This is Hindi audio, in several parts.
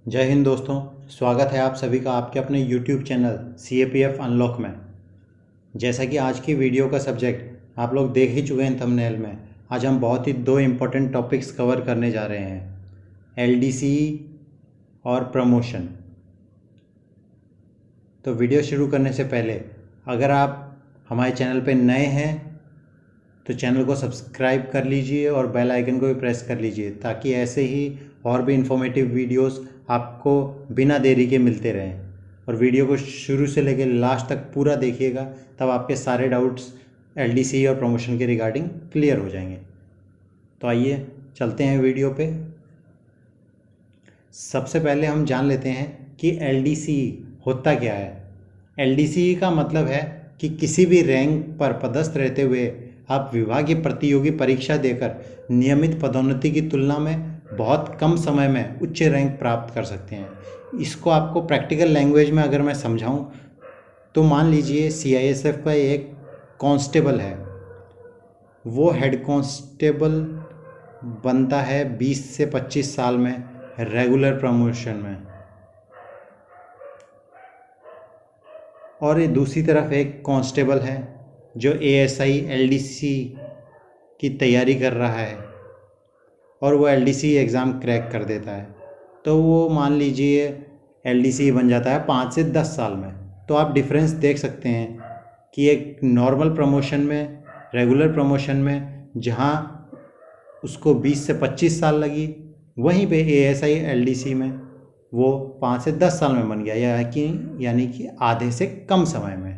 जय हिंद दोस्तों। स्वागत है आप सभी का आपके अपने YouTube चैनल CAPF अनलॉक में। जैसा कि आज की वीडियो का सब्जेक्ट आप लोग देख ही चुके हैं थंबनेल में। आज हम बहुत ही दो इम्पोर्टेंट टॉपिक्स कवर करने जा रहे हैं, LDCE और प्रमोशन। तो वीडियो शुरू करने से पहले अगर आप हमारे चैनल पर नए हैं तो चैनल को सब्सक्राइब कर लीजिए और बेल आइकन को भी प्रेस कर लीजिए, ताकि ऐसे ही और भी इन्फॉर्मेटिव वीडियोस आपको बिना देरी के मिलते रहें। और वीडियो को शुरू से लेकर लास्ट तक पूरा देखिएगा, तब आपके सारे डाउट्स LDCE और प्रमोशन के रिगार्डिंग क्लियर हो जाएंगे। तो आइए चलते हैं वीडियो पे। सबसे पहले हम जान लेते हैं कि LDCE होता क्या है। LDCE का मतलब है कि किसी भी रैंक पर पदस्थ रहते हुए आप विभागीय प्रतियोगी परीक्षा देकर नियमित पदोन्नति की तुलना में बहुत कम समय में उच्च रैंक प्राप्त कर सकते हैं। इसको आपको प्रैक्टिकल लैंग्वेज में अगर मैं समझाऊं तो मान लीजिए CISF का एक कांस्टेबल है, वो हेड कांस्टेबल बनता है 20 से 25 साल में रेगुलर प्रमोशन में, और ये दूसरी तरफ एक कांस्टेबल है जो ASI LDC की तैयारी कर रहा है और वो LDC एग्ज़ाम क्रैक कर देता है, तो वो मान लीजिए LDC बन जाता है 5 से 10 साल में। तो आप डिफरेंस देख सकते हैं कि एक नॉर्मल प्रमोशन में, रेगुलर प्रमोशन में जहाँ उसको 20 से 25 साल लगी, वहीं पे ASI LDC में वो 5 से 10 साल में बन गया, यानी कि आधे से कम समय में।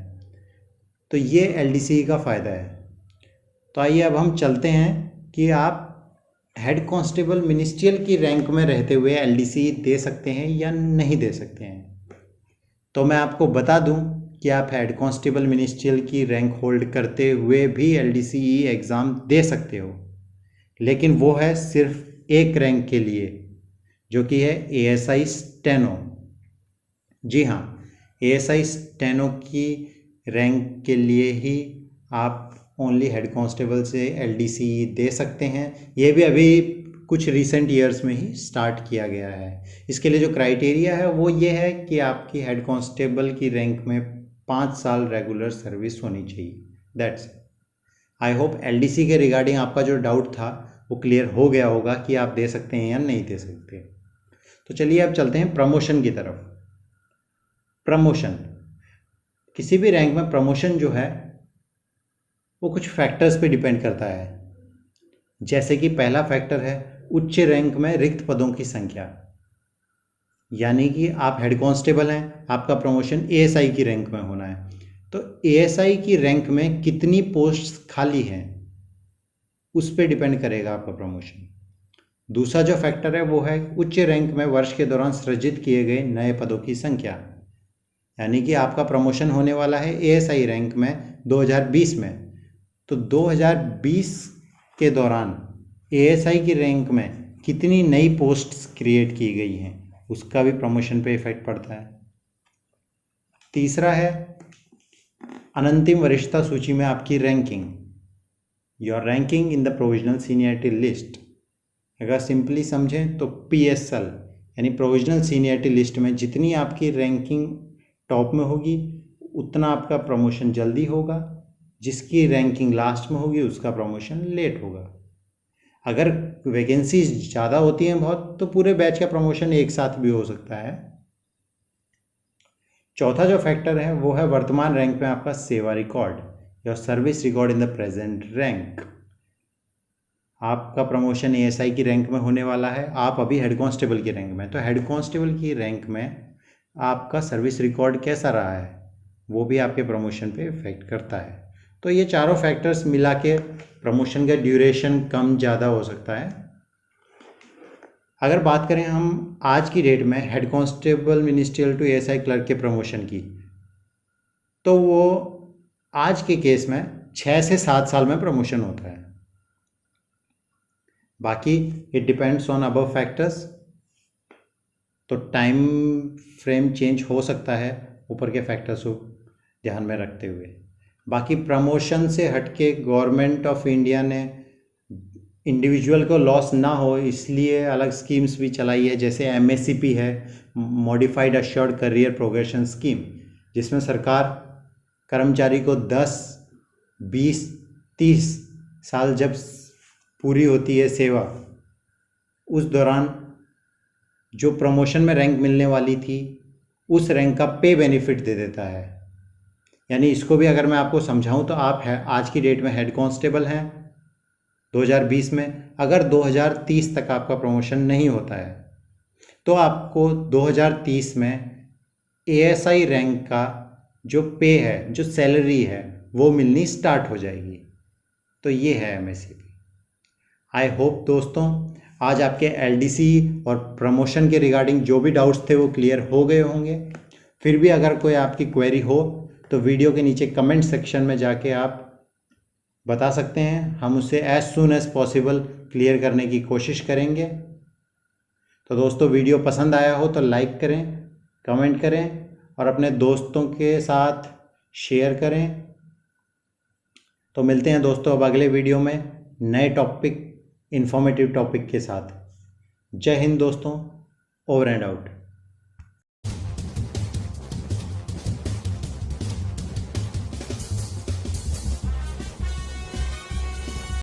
तो ये LDCE का फ़ायदा है। तो आइए अब हम चलते हैं कि आप हेड कांस्टेबल मिनिस्ट्रियल की रैंक में रहते हुए LDCE दे सकते हैं या नहीं दे सकते हैं। तो मैं आपको बता दूं कि आप हेड कांस्टेबल मिनिस्ट्रियल की रैंक होल्ड करते हुए भी LDCE एग्ज़ाम दे सकते हो, लेकिन वो है सिर्फ एक रैंक के लिए, जो कि है ASI स्टेनो। जी हाँ, ASI स्टेनो की रैंक के लिए ही आप ओनली हेड कांस्टेबल से LDCE दे सकते हैं। ये भी अभी कुछ रिसेंट ईयर्स में ही स्टार्ट किया गया है। इसके लिए जो क्राइटेरिया है वो ये है कि आपकी हेड कांस्टेबल की रैंक में 5 साल रेगुलर सर्विस होनी चाहिए। दैट्स। आई होप LDCE के रिगार्डिंग आपका जो डाउट था वो क्लियर हो गया होगा कि आप दे सकते हैं या नहीं दे सकते। तो चलिए अब चलते हैं प्रमोशन की तरफ। प्रमोशन, किसी भी रैंक में प्रमोशन जो है वो कुछ फैक्टर्स पे डिपेंड करता है। जैसे कि पहला फैक्टर है उच्च रैंक में रिक्त पदों की संख्या, यानी कि आप हेड कांस्टेबल हैं, आपका प्रमोशन ASI की रैंक में होना है, तो ASI की रैंक में कितनी पोस्ट खाली हैं उस पर डिपेंड करेगा आपका प्रमोशन। दूसरा जो फैक्टर है वो है उच्च रैंक में वर्ष के दौरान सृजित किए गए नए पदों की संख्या, यानी कि आपका प्रमोशन होने वाला है ASI रैंक में 2020 में, तो 2020 के दौरान ASI की रैंक में कितनी नई पोस्ट्स क्रिएट की गई हैं उसका भी प्रमोशन पे इफेक्ट पड़ता है। तीसरा है अनंतिम वरिष्ठता सूची में आपकी ranking, your ranking in the provisional seniority list. अगर सिंपली समझें तो PSL यानी प्रोविजनल सीनियरिटी लिस्ट में जितनी आपकी रैंकिंग टॉप में होगी उतना आपका प्रमोशन जल्दी होगा, जिसकी रैंकिंग लास्ट में होगी उसका प्रमोशन लेट होगा। अगर वैकेंसीज ज़्यादा होती हैं बहुत, तो पूरे बैच का प्रमोशन एक साथ भी हो सकता है। चौथा जो फैक्टर है वो है वर्तमान रैंक में आपका सेवा record, your service record in the present rank. आपका प्रमोशन ASI की रैंक में होने वाला है, आप अभी हेड कांस्टेबल की रैंक में, तो हेड कांस्टेबल की रैंक में आपका सर्विस रिकॉर्ड कैसा रहा है वो भी आपके प्रमोशन पे इफेक्ट करता है। तो ये चारों फैक्टर्स मिला के प्रमोशन का ड्यूरेशन कम ज़्यादा हो सकता है। अगर बात करें हम आज की डेट में head constable ministerial to ASI clerk के प्रमोशन की, तो वो आज के केस में 6 से 7 साल में प्रमोशन होता है। बाकी it depends on above factors, तो टाइम फ्रेम चेंज हो सकता है ऊपर के फैक्टर्स को ध्यान में रखते हुए। बाकी प्रमोशन से हटके गवर्नमेंट ऑफ इंडिया ने इंडिविजुअल को लॉस ना हो इसलिए अलग स्कीम्स भी चलाई है, जैसे MACP है, modified assured career progression scheme, जिसमें सरकार कर्मचारी को 10, 20, 30 साल जब पूरी होती है सेवा, उस दौरान जो प्रमोशन में रैंक मिलने वाली थी उस रैंक का पे बेनिफिट दे देता है। यानी इसको भी अगर मैं आपको समझाऊं तो आप है आज की डेट में हेड कांस्टेबल हैं 2020 में, अगर 2030 तक आपका प्रमोशन नहीं होता है तो आपको 2030 में ASI रैंक का जो पे है, जो सैलरी है, वो मिलनी स्टार्ट हो जाएगी। तो ये है MACP। आई होप दोस्तों आज आपके LDC और प्रमोशन के रिगार्डिंग जो भी डाउट्स थे वो क्लियर हो गए होंगे। फिर भी अगर कोई आपकी क्वेरी हो तो वीडियो के नीचे कमेंट सेक्शन में जाके आप बता सकते हैं, हम उसे as soon as possible clear करने की कोशिश करेंगे। तो दोस्तों वीडियो पसंद आया हो तो लाइक करें, कमेंट करें और अपने दोस्तों के साथ शेयर करें। तो मिलते हैं दोस्तों अब अगले वीडियो में नए टॉपिक, इन्फॉर्मेटिव टॉपिक के साथ। जय हिंद दोस्तों, ओवर एंड आउट।